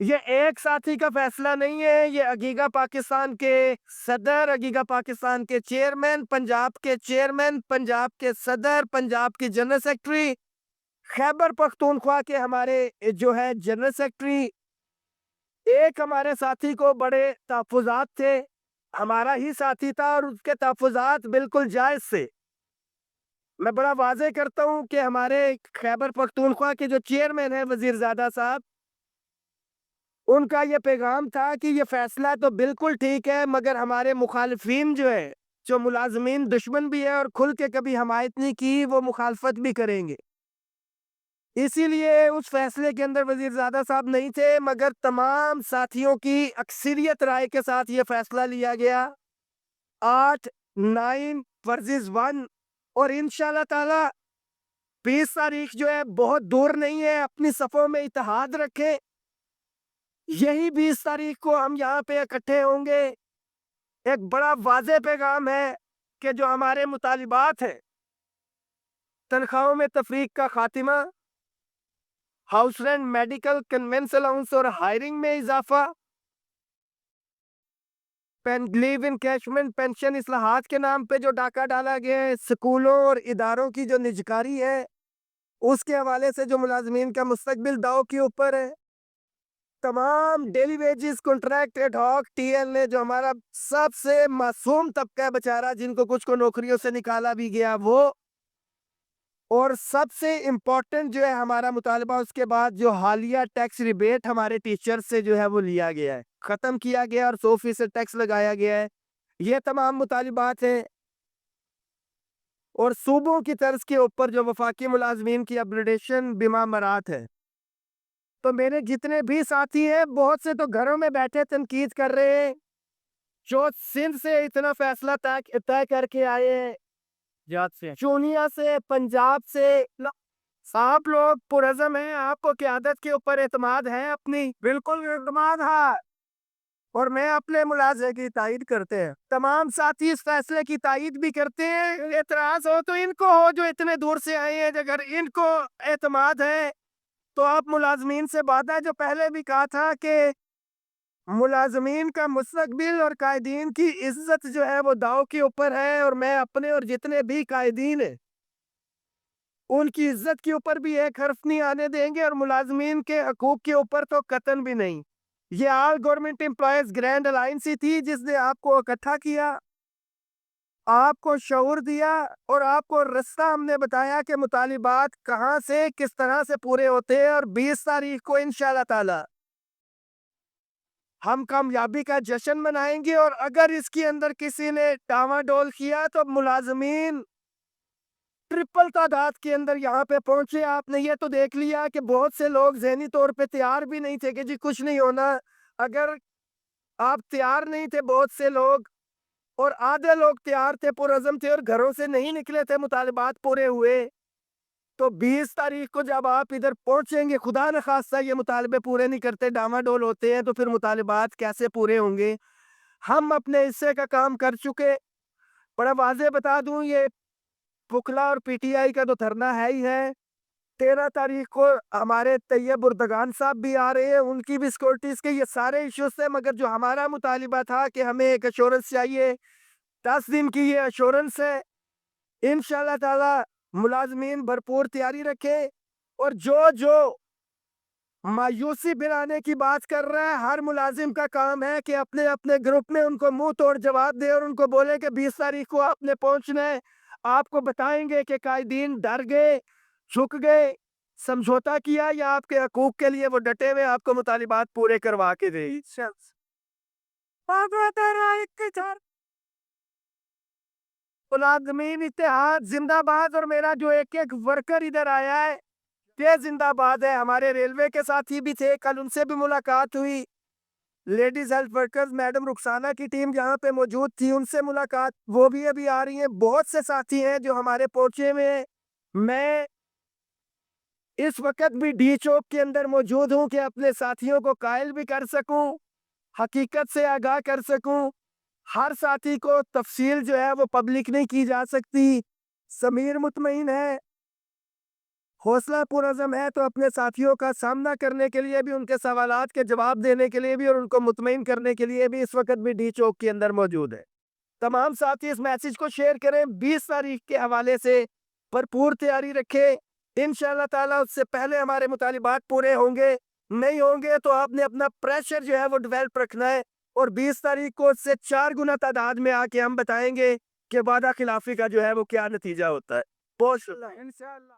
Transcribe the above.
یہ ایک ساتھی کا فیصلہ نہیں ہے، یہ عگیگا پاکستان کے صدر، عگیگا پاکستان کے چیئرمین، پنجاب کے چیئرمین، پنجاب کے صدر، پنجاب کی جنرل سیکرٹری، خیبر پختونخوا کے ہمارے جو ہے جنرل سیکرٹری، ایک ہمارے ساتھی کو بڑے تحفظات تھے، ہمارا ہی ساتھی تھا اور اس کے تحفظات بالکل جائز تھے۔ میں بڑا واضح کرتا ہوں کہ ہمارے خیبر پختونخوا کے جو چیئرمین ہیں وزیر زادہ صاحب، ان کا یہ پیغام تھا کہ یہ فیصلہ تو بالکل ٹھیک ہے، مگر ہمارے مخالفین جو ہے، جو ملازمین دشمن بھی ہے اور کھل کے کبھی حمایت نہیں کی، وہ مخالفت بھی کریں گے۔ اسی لیے اس فیصلے کے اندر وزیر زادہ صاحب نہیں تھے، مگر تمام ساتھیوں کی اکثریت رائے کے ساتھ یہ فیصلہ لیا گیا 8/9 اور انشاءاللہ تعالی 20 تاریخ جو ہے بہت دور نہیں ہے، اپنی صفوں میں اتحاد رکھیں، یہی 20 تاریخ کو ہم یہاں پہ اکٹھے ہوں گے۔ ایک بڑا واضح پیغام ہے کہ جو ہمارے مطالبات ہیں، تنخواہوں میں تفریق کا خاتمہ، house rent, medical, conveyance allowance اور ہائرنگ میں اضافہ، لیو انکیشمنٹ، پینشن اصلاحات کے نام پہ جو ڈاکہ ڈالا گیا ہے، سکولوں اور اداروں کی جو نجکاری ہے، اس کے حوالے سے جو ملازمین کا مستقبل داؤ کے اوپر ہے، تمام daily wages, contract, ad hoc, T L A, جو ہمارا سب سے معصوم طبقہ ہے بیچارہ، جن کو کچھ کو نوکریوں سے نکالا بھی گیا، وہ، اور سب سے امپورٹنٹ جو ہے ہمارا مطالبہ اس کے بعد جو حالیہ ٹیکس ریبیٹ ہمارے ٹیچر سے جو ہے وہ لیا گیا ہے، ختم کیا گیا اور 100% ٹیکس لگایا گیا ہے۔ یہ تمام مطالبات ہیں، اور صوبوں کی طرز کے اوپر جو وفاقی ملازمین کی اپگریڈیشن بما مراد ہے۔ تو میرے جتنے بھی ساتھی ہیں، بہت سے تو گھروں میں بیٹھے تنقید کر رہے ہیں، جو سندھ سے اتنا فیصلہ طے کر کے آئے ہیں، چونیا سے، پنجاب سے، آپ لوگ پرعزم ہیں، آپ کو قیادت کے اوپر اعتماد ہے، اپنی بالکل اعتماد ہے، اور میں اپنے ملاحظے کی تائید کرتے ہیں، تمام ساتھی اس فیصلے کی تائید بھی کرتے ہیں۔ اعتراض ہو تو ان کو ہو، جو اتنے دور سے آئے ہیں، اگر ان کو اعتماد ہے تو آپ ملازمین سے بات ہے، جو پہلے بھی کہا تھا کہ ملازمین کا مستقبل اور قائدین کی عزت جو ہے وہ داؤ کے اوپر ہے، اور میں اپنے اور جتنے بھی قائدین ہیں ان کی عزت کے اوپر بھی ایک حرف نہیں آنے دیں گے، اور ملازمین کے حقوق کے اوپر تو قطعاً بھی نہیں۔ یہ all government employees grand alliance ہی تھی جس نے آپ کو اکٹھا کیا، آپ کو شعور دیا، اور آپ کو رستہ ہم نے بتایا کہ مطالبات کہاں سے کس طرح سے پورے ہوتے ہیں، اور 20 تاریخ کو انشاءاللہ تعالی ہم کامیابی کا جشن منائیں گے۔ اور اگر اس کے اندر کسی نے ڈاواڈول کیا تو ملازمین ٹرپل تعداد کے اندر یہاں پہ پہنچے۔ آپ نے یہ تو دیکھ لیا کہ بہت سے لوگ ذہنی طور پہ تیار بھی نہیں تھے کہ جی کچھ نہیں ہونا۔ اگر آپ تیار نہیں تھے، بہت سے لوگ، اور آدھے لوگ تیار تھے، پرعزم تھے، اور گھروں سے نہیں نکلے تھے، مطالبات پورے ہوئے، تو 20 تاریخ کو جب آپ ادھر پہنچیں گے، خدا نخواستہ یہ مطالبے پورے نہیں کرتے، ڈاواڈول ہوتے ہیں، تو پھر مطالبات کیسے پورے ہوں گے؟ ہم اپنے حصے کا کام کر چکے۔ بڑا واضح بتا دوں، یہ پکلا اور پی ٹی آئی کا تو دھرنا ہے ہی ہے۔ 13 تاریخ کو ہمارے طیب اردگان صاحب بھی آ رہے ہیں، ان کی بھی سیکورٹیز کے یہ سارے ایشوز تھے، مگر جو ہمارا مطالبہ تھا کہ ہمیں ایک ایشورنس چاہیے، 10 دن کی یہ ایشورنس ہے۔ انشاءاللہ تعالی ملازمین بھرپور تیاری رکھے، اور جو مایوسی بلانے کی بات کر رہا ہے، ہر ملازم کا کام ہے کہ اپنے اپنے گروپ میں ان کو منہ توڑ جواب دے، اور ان کو بولے کہ 20 تاریخ کو آپ نے پہنچنا ہے۔ آپ کو بتائیں گے کہ قائدین ڈر گئے، جھک گئے، سمجھوتا کیا، یا آپ کے حقوق کے لیے وہ ڈٹے ہوئے آپ کو مطالبات پورے کروا کے دے۔ ملازمین اتحاد زندہ باد، اور میرا جو ایک ایک ورکر ادھر آیا ہے یہ زندہ باد ہے۔ ہمارے ریلوے کے ساتھی بھی تھے، کل ان سے بھی ملاقات ہوئی، ladies health workers madam Rukhsana کی ٹیم جہاں پہ موجود تھی، ان سے ملاقات، وہ بھی ابھی آ رہی ہیں۔ بہت سے ساتھی ہیں جو ہمارے پہنچے ہوئے ہیں۔ میں اس وقت بھی ڈی چوک کے اندر موجود ہوں کہ اپنے ساتھیوں کو قائل بھی کر سکوں، حقیقت سے آگاہ کر سکوں۔ ہر ساتھی کو تفصیل جو ہے وہ پبلک نہیں کی جا سکتی۔ سمیر مطمئن ہے، حوصلہ پرعزم ہے تو اپنے ساتھیوں کا سامنا کرنے کے لیے بھی، ان کے سوالات کے جواب دینے کے لیے بھی اور ان کو مطمئن کرنے کے لیے بھی اس وقت بھی ڈی چوک کے اندر موجود ہے۔ تمام ساتھی اس میسج کو شیئر کریں، 20 تاریخ کے حوالے سے بھرپور تیاری رکھیں۔ انشاءاللہ تعالیٰ اس سے پہلے ہمارے مطالبات پورے ہوں گے، نہیں ہوں گے تو آپ نے اپنا پریشر جو ہے وہ ڈیولپ رکھنا ہے، اور 20 تاریخ کو اس سے 4 گنا تعداد میں آ کے ہم بتائیں گے کہ وعدہ خلافی کا جو ہے وہ کیا نتیجہ ہوتا ہے۔ بہت شکریہ۔ انشاءاللہ